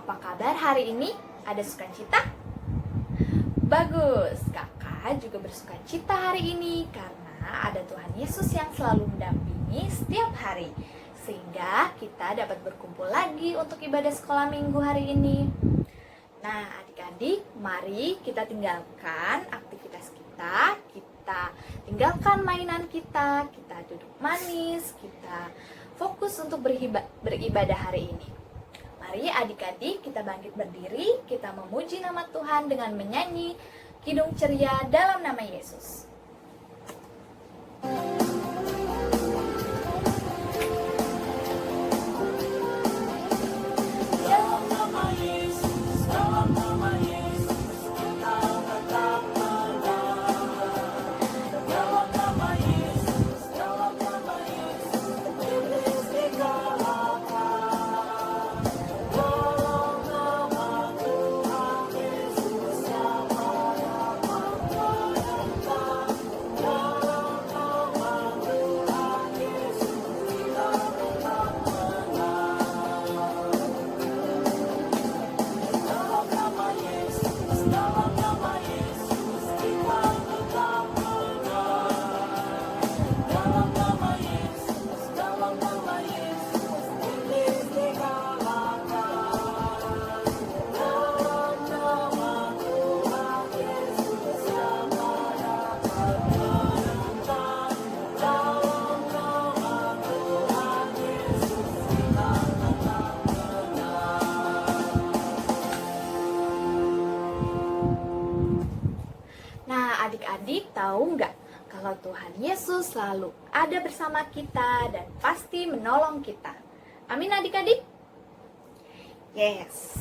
Apa kabar hari ini? Ada sukacita? Bagus, kakak juga bersukacita hari ini karena ada Tuhan Yesus yang selalu mendampingi setiap hari, sehingga kita dapat berkumpul lagi untuk ibadah sekolah minggu hari ini. Nah, adik-adik, mari kita tinggalkan aktivitas kita tinggalkan mainan kita duduk manis, kita fokus untuk beribadah hari ini. Mari adik-adik kita bangkit berdiri, kita memuji nama Tuhan dengan menyanyi kidung ceria dalam nama Yesus. Adik-adik tahu nggak kalau Tuhan Yesus selalu ada bersama kita dan pasti menolong kita. Amin adik-adik? Yes.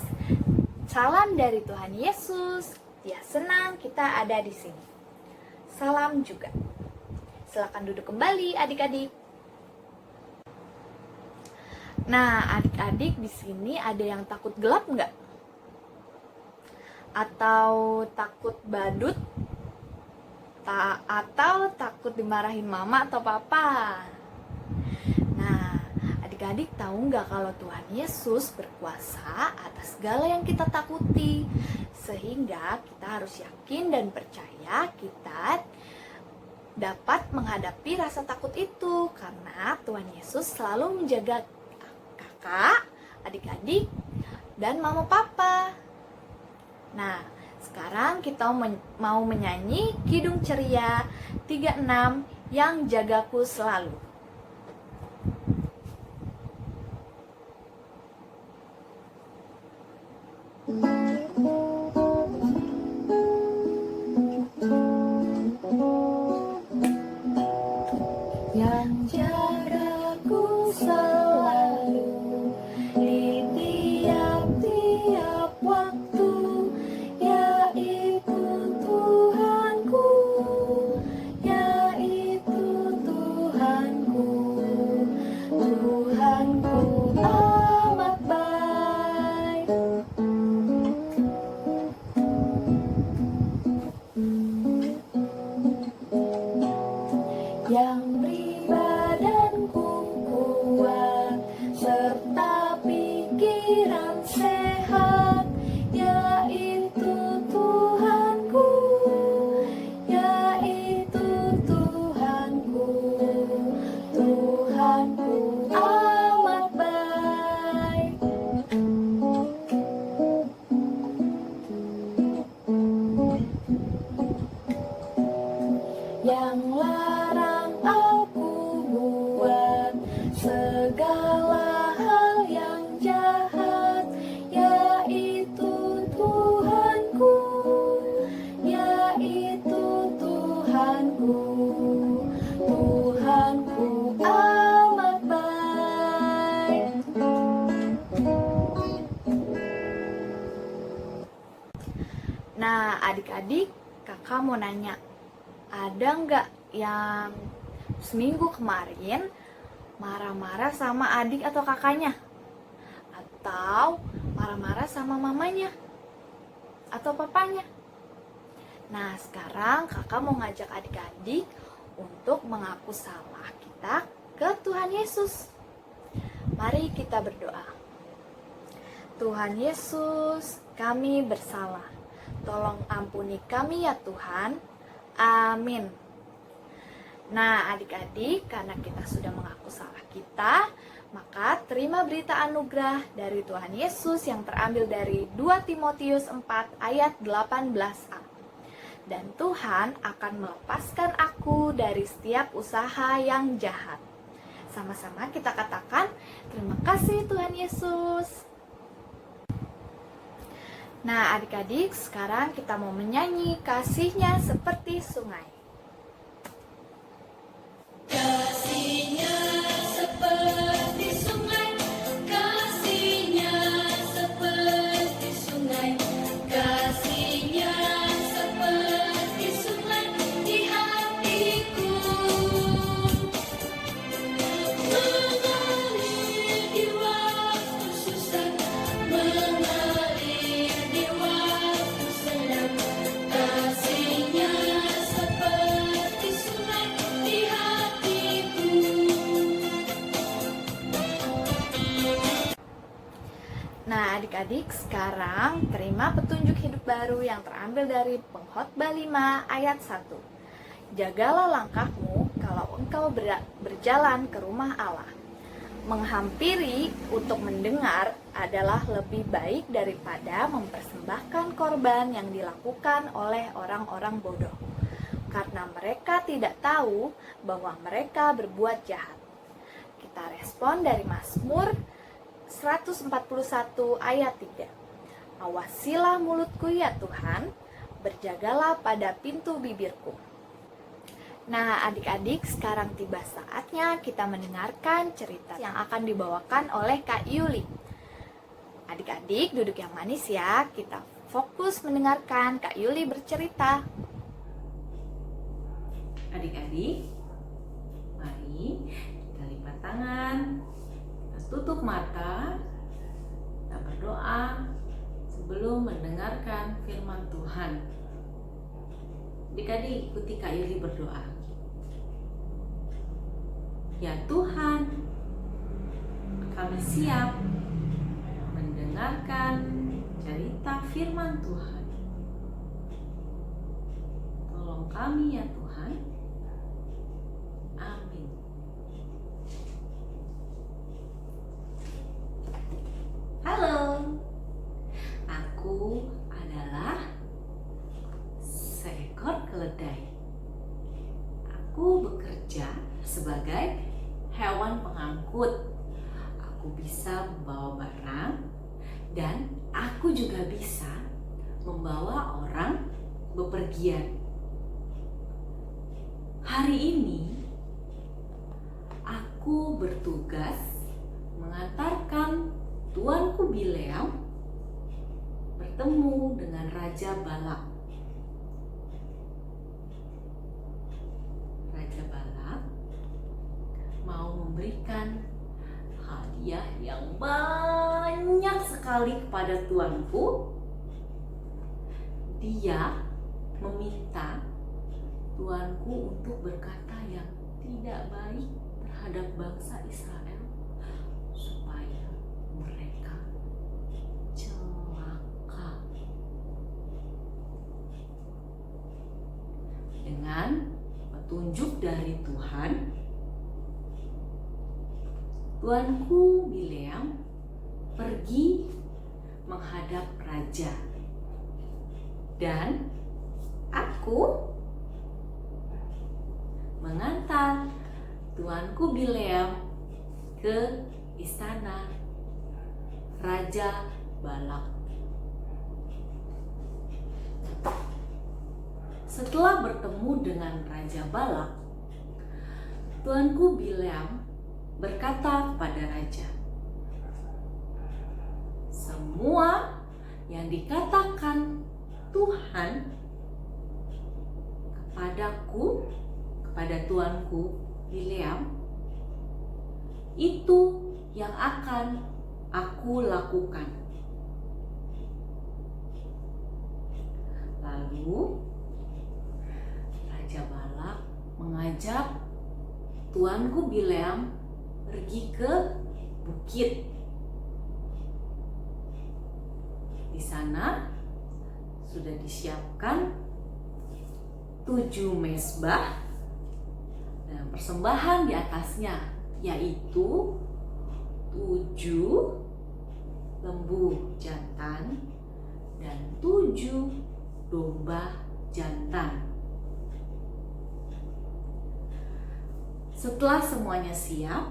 Salam dari Tuhan Yesus. Dia senang kita ada di sini. Salam juga. Silakan duduk kembali adik-adik. Nah, adik-adik di sini ada yang takut gelap nggak? Atau takut badut? Atau takut dimarahin mama atau papa? Nah, adik-adik tahu nggak kalau Tuhan Yesus berkuasa atas segala yang kita takuti, sehingga kita harus yakin dan percaya kita dapat menghadapi rasa takut itu karena Tuhan Yesus selalu menjaga kakak, adik-adik, dan mama papa. Nah, sekarang kita mau menyanyi kidung ceria 36 yang jagaku selalu. Yang jagaku selalu di tiap-tiap waktu, yaitu Tuhanku, Tuhanku amat baik. Yang beri badanku kuat serta pikiran sehat, yaitu Tuhanku, Tuhanku amat baik. Yang larang aku buat segala hal yang jahat, yaitu Tuhanku, Tuhanku amat baik. Nah, adik-adik, kakak mau nanya, ada nggak yang seminggu kemarin marah-marah sama adik atau kakaknya? Atau marah-marah sama mamanya? Atau papanya? Nah, sekarang kakak mau ngajak adik-adik untuk mengaku salah kita ke Tuhan Yesus. Mari kita berdoa. Tuhan Yesus, kami bersalah. Tolong ampuni kami ya Tuhan. Amin. Nah, adik-adik, karena kita sudah mengaku salah kita, maka terima berita anugerah dari Tuhan Yesus yang terambil dari 2 Timotius 4 ayat 18a. Dan Tuhan akan melepaskan aku dari setiap usaha yang jahat. Sama-sama kita katakan, terima kasih Tuhan Yesus. Nah, adik-adik, sekarang kita mau menyanyi Kasih-Nya Seperti Sungai. Kasih-Nya seperti sungai, kasih-Nya seperti sungai, kasih-Nya seperti sungai di hatiku. Mengalir di waktu susah, mengalir di waktu senang, kasih-Nya seperti sungai di hatiku. Nah, adik-adik, sekarang terima petunjuk hidup baru yang terambil dari Pengkhotbah 5 ayat 1. Jagalah langkahmu kalau engkau berjalan ke rumah Allah. Menghampiri untuk mendengar adalah lebih baik daripada mempersembahkan korban yang dilakukan oleh orang-orang bodoh, karena mereka tidak tahu bahwa mereka berbuat jahat. Kita respon dari Mazmur 141 ayat 3. Awasilah mulutku ya Tuhan, berjagalah pada pintu bibirku. Nah, adik-adik, sekarang tiba saatnya kita mendengarkan cerita yang akan dibawakan oleh Kak Yuli. Adik-adik, duduk yang manis ya. Kita fokus mendengarkan Kak Yuli bercerita. Adik-adik, mari kita lipat tangan, kita tutup mata, kita berdoa sebelum mendengarkan firman Tuhan. Adik-adik, ikuti Kak Yuli berdoa. Ya Tuhan, kami siap mendengarkan cerita firman Tuhan. Tolong kami ya Tuhan. Amin. Halo, aku adalah seekor keledai. Aku bekerja sebagai hewan pengangkut. Aku bisa membawa barang dan aku juga bisa membawa orang bepergian. Hari ini aku bertugas mengantarkan tuanku Bileam bertemu dengan Raja Balak. Raja Balak mau memberikan hadiah yang banyak sekali kepada tuanku. Dia meminta tuanku untuk berkata yang tidak baik terhadap bangsa Israel supaya mereka celaka. Dengan petunjuk dari Tuhan, tuanku Bileam pergi menghadap raja, dan aku mengantar tuanku Bileam ke istana Raja Balak. Setelah bertemu dengan Raja Balak, tuanku Bileam berkata kepada raja, semua yang dikatakan Tuhan kepadaku, kepada tuanku Bileam, itu yang akan aku lakukan. Lalu Raja Balak mengajak tuanku Bileam pergi ke bukit. Di sana sudah disiapkan 7 mezbah dan persembahan di atasnya, yaitu 7 lembu jantan dan 7 domba jantan. Setelah semuanya siap,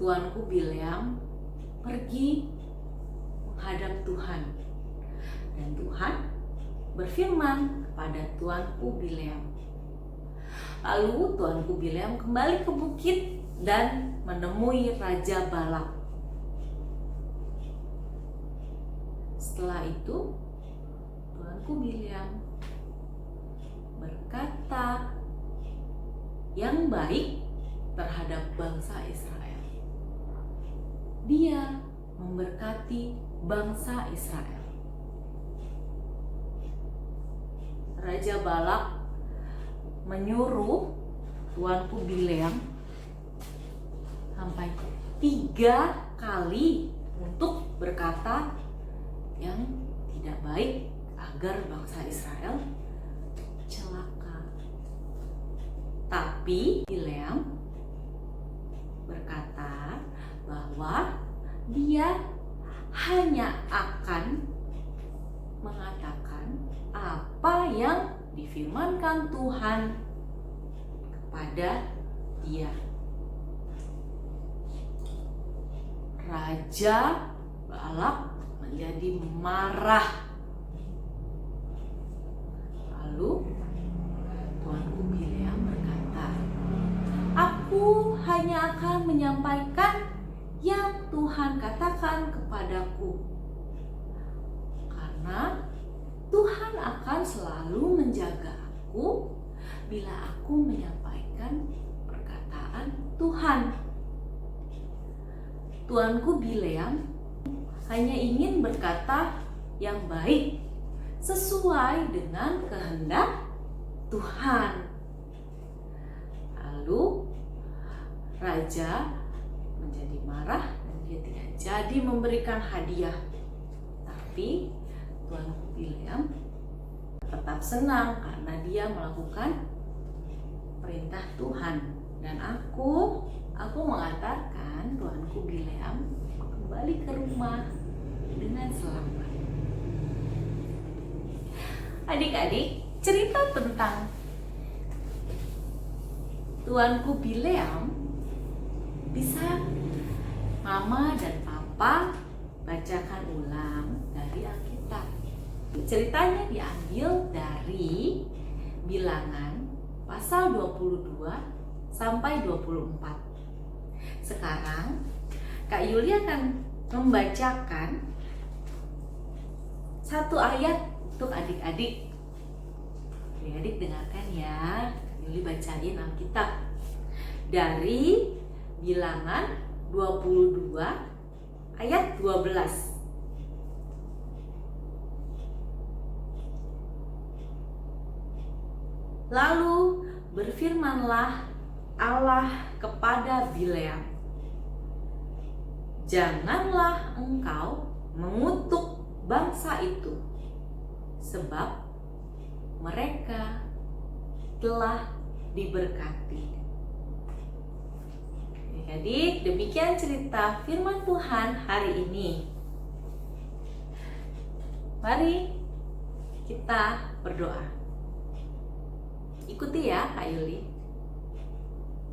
tuanku Bileam pergi menghadap Tuhan. Dan Tuhan berfirman kepada tuanku Bileam. Lalu tuanku Bileam kembali ke bukit dan menemui Raja Balak. Setelah itu, tuanku Bileam berkata yang baik terhadap bangsa Israel. Dia memberkati bangsa Israel. Raja Balak menyuruh tuanku Bileam sampai 3 kali untuk berkata yang tidak baik agar bangsa Israel celaka. Tapi Bileam berkata bahwa dia hanya akan mengatakan apa yang difirmankan Tuhan kepada dia. Raja Balak menjadi marah. Lalu tuanku Bileam berkata, "Aku hanya akan menyampaikan yang Tuhan katakan kepadaku, karena Tuhan akan selalu menjaga aku bila aku menyampaikan perkataan Tuhan." Tuanku Bileam hanya ingin berkata yang baik sesuai dengan kehendak Tuhan. Lalu raja menjadi marah dan dia tidak jadi memberikan hadiah. Tapi tuanku Bileam tetap senang karena dia melakukan perintah Tuhan. Dan aku mengantarkan tuanku Bileam kembali ke rumah dengan selamat. Adik-adik, cerita tentang tuanku Bileam bisa Mama dan Papa bacakan ulang dari Alkitab. Ceritanya diambil dari Bilangan pasal 22 sampai 24. Sekarang Kak Yuli akan membacakan satu ayat untuk adik-adik. Adik-adik dengarkan ya. Kak Yuli bacain Alkitab dari Bilangan 22 ayat 12. Lalu berfirmanlah Allah kepada Bileam, "Janganlah engkau mengutuk bangsa itu, sebab mereka telah diberkati." Jadi demikian cerita firman Tuhan hari ini. Mari kita berdoa. Ikuti ya Kak Yuli.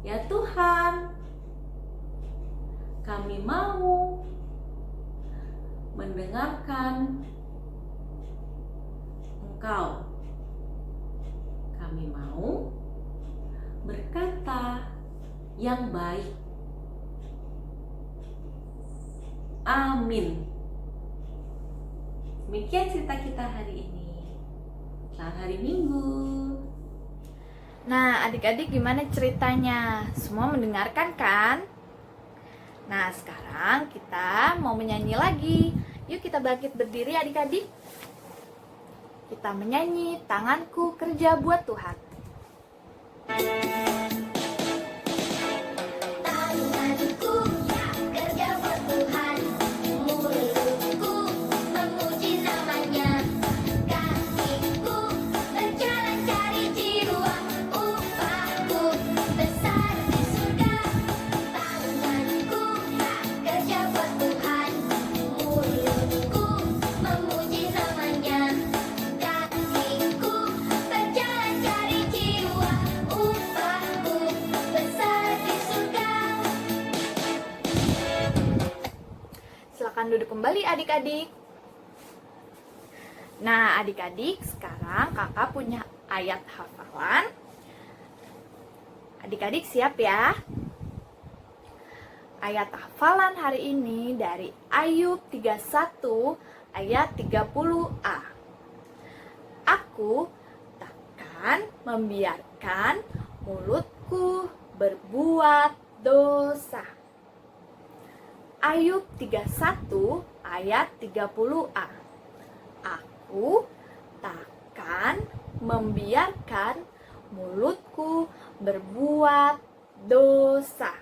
Ya Tuhan, kami mau mendengarkan Engkau. Kami mau berkata yang baik. Amin. Demikian cerita kita hari ini. Selamat hari Minggu. Nah, adik-adik gimana ceritanya? Semua mendengarkan kan? Nah, sekarang kita mau menyanyi lagi. Yuk kita bangkit berdiri adik-adik. Kita menyanyi Tanganku Kerja Buat Tuhan. Tanganku kerja buat Tuhan, mulutku kembali adik-adik. Nah, adik-adik, sekarang kakak punya ayat hafalan. Adik-adik siap ya? Ayat hafalan hari ini dari Ayub 31 ayat 30a. Aku takkan membiarkan mulutku berbuat dosa. Ayub 31 ayat 30a. Aku takkan membiarkan mulutku berbuat dosa.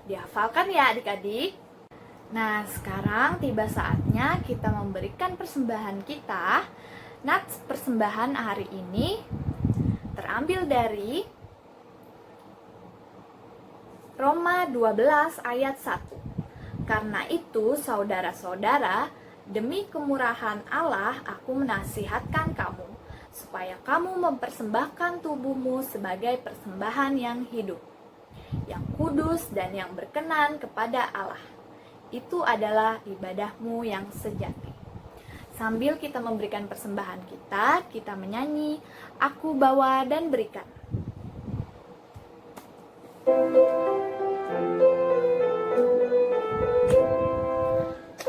Dihafalkan ya adik-adik. Nah, sekarang tiba saatnya kita memberikan persembahan kita. Nats persembahan hari ini terambil dari Roma 12 ayat 1. Karena itu, saudara-saudara, demi kemurahan Allah, aku menasihatkan kamu, supaya kamu mempersembahkan tubuhmu sebagai persembahan yang hidup, yang kudus dan yang berkenan kepada Allah. Itu adalah ibadahmu yang sejati. Sambil kita memberikan persembahan kita menyanyi, aku bawa dan berikan.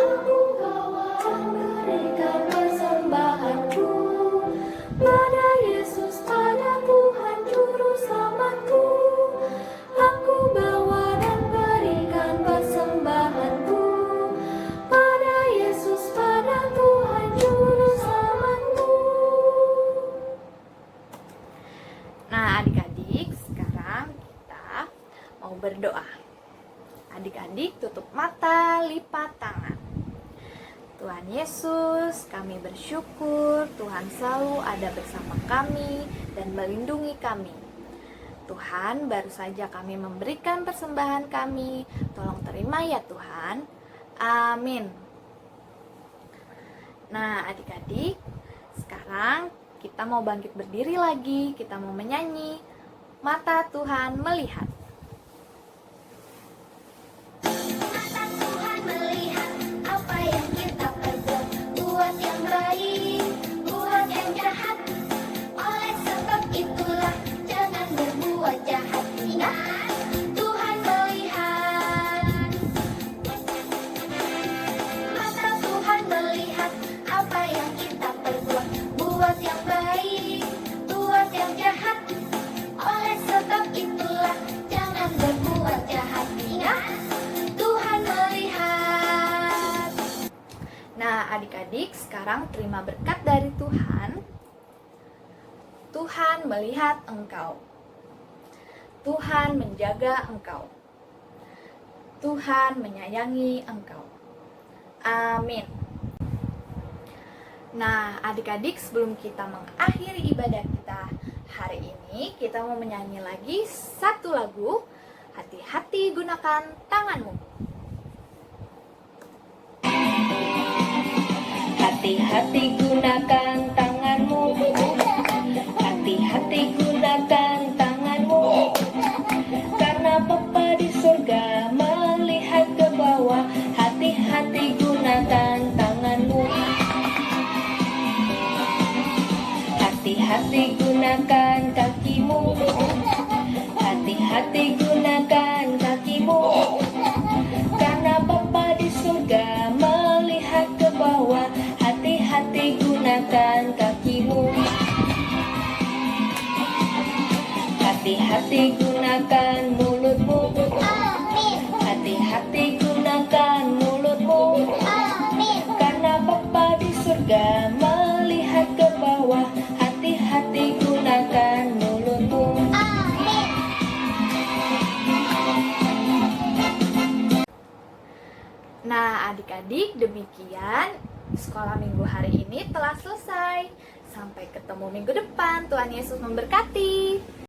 Aku bawa dan berikan persembahanku pada Yesus, pada Tuhan Juru Selamatku. Aku bawa dan berikan persembahanku pada Yesus, pada Tuhan Juru Selamatku. Nah, adik-adik, sekarang kita mau berdoa. Adik-adik tutup mata, lipat tangan. Tuhan Yesus, kami bersyukur Tuhan selalu ada bersama kami dan melindungi kami. Tuhan, baru saja kami memberikan persembahan kami. Tolong terima ya Tuhan. Amin. Nah, adik-adik, sekarang kita mau bangkit berdiri lagi. Kita mau menyanyi Mata Tuhan Melihat. Mata Tuhan melihat apa yang kita perbuat, buat yang baik, buat yang jahat. Oleh sebab itulah jangan berbuat jahat. Ingat, Tuhan melihat. Mata Tuhan melihat apa yang kita perbuat, buat yang baik, buat yang jahat. Oleh sebab itulah jangan berbuat jahat. Ingat, Tuhan melihat. Nah, adik-adik, sekarang terima berkat dari Tuhan. Tuhan melihat engkau. Tuhan menjaga engkau. Tuhan menyayangi engkau. Amin. Nah, adik-adik, sebelum kita mengakhiri ibadah kita hari ini, kita mau menyanyi lagi satu lagu. Hati-hati gunakan tanganmu. Hati-hati gunakan tanganmu. Hati-hati gunakan tanganmu. Karena Bapa di surga melihat ke bawah. Hati-hati gunakan tanganmu. Hati-hati gunakan kakimu. Hati-hati gunakan kakimu. Karena Bapa di surga melihat ke bawah. Hati-hati gunakan kakimu. Hati-hati gunakan mulutmu. Amin. Hati-hati gunakan mulutmu. Amin. Karena Bapa di surga melihat ke bawah. Hati-hati gunakan mulutmu. Amin. Nah, adik-adik, demikian sekolah minggu hari ini telah selesai. Sampai ketemu minggu depan. Tuhan Yesus memberkati.